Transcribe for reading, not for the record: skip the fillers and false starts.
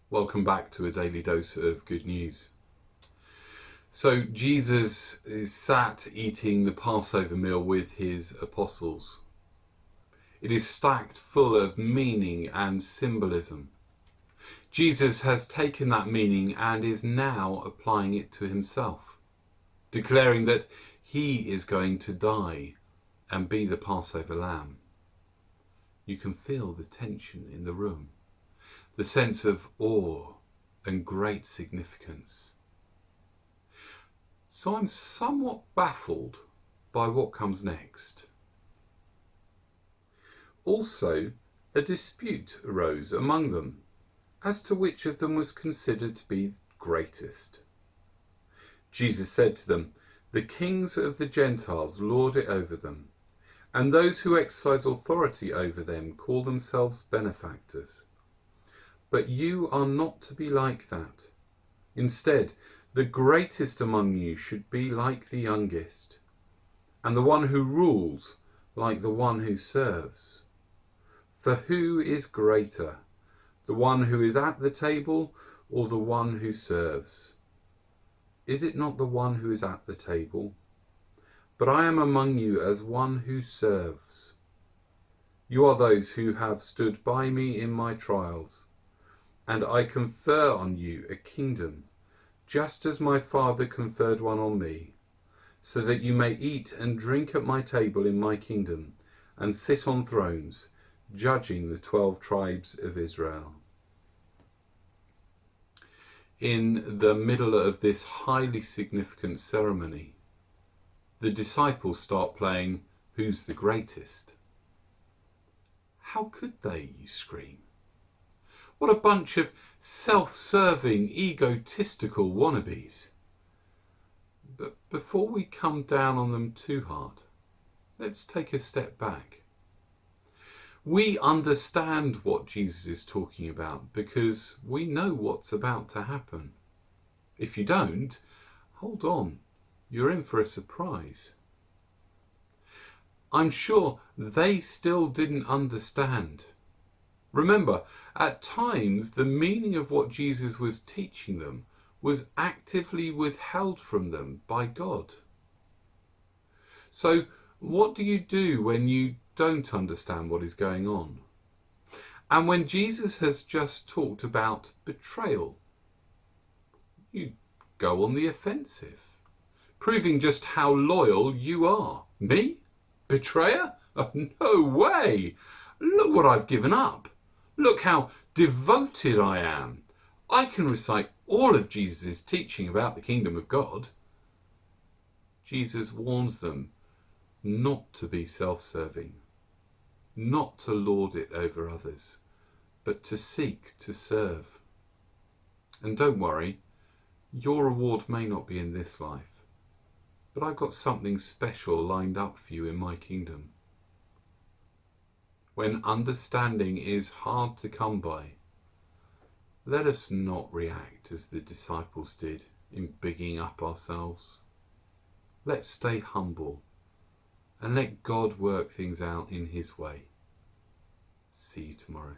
Welcome back to a daily dose of good news. So Jesus is sat eating the Passover meal with his apostles. It is stacked full of meaning and symbolism. Jesus has taken that meaning and is now applying it to himself, declaring that he is going to die and be the Passover lamb. You can feel the tension in the room, the sense of awe and great significance. So I'm somewhat baffled by what comes next. Also, a dispute arose among them as to which of them was considered to be greatest. Jesus said to them, "The kings of the Gentiles lord it over them, and those who exercise authority over them call themselves benefactors. But you are not to be like that. Instead, the greatest among you should be like the youngest, and the one who rules like the one who serves. For who is greater, the one who is at the table or the one who serves? Is it not the one who is at the table? But I am among you as one who serves. You are those who have stood by me in my trials, and I confer on you a kingdom, just as my Father conferred one on me, so that you may eat and drink at my table in my kingdom, and sit on thrones, judging the 12 tribes of Israel." In the middle of this highly significant ceremony, the disciples start playing Who's the Greatest? How could they, you scream? What a bunch of self-serving, egotistical wannabes. But before we come down on them too hard, let's take a step back. We understand what Jesus is talking about because we know what's about to happen. If you don't, hold on, you're in for a surprise. I'm sure they still didn't understand. Remember, at times the meaning of what Jesus was teaching them was actively withheld from them by God. So what do you do when you don't understand what is going on? And when Jesus has just talked about betrayal, you go on the offensive, proving just how loyal you are. Me? Betrayer? Oh, no way! Look what I've given up. Look how devoted I am. I can recite all of Jesus' teaching about the kingdom of God. Jesus warns them not to be self-serving, not to lord it over others, but to seek to serve. And don't worry, your reward may not be in this life, but I've got something special lined up for you in my kingdom. When understanding is hard to come by, let us not react as the disciples did in bigging up ourselves. Let's stay humble and let God work things out in his way. See you tomorrow.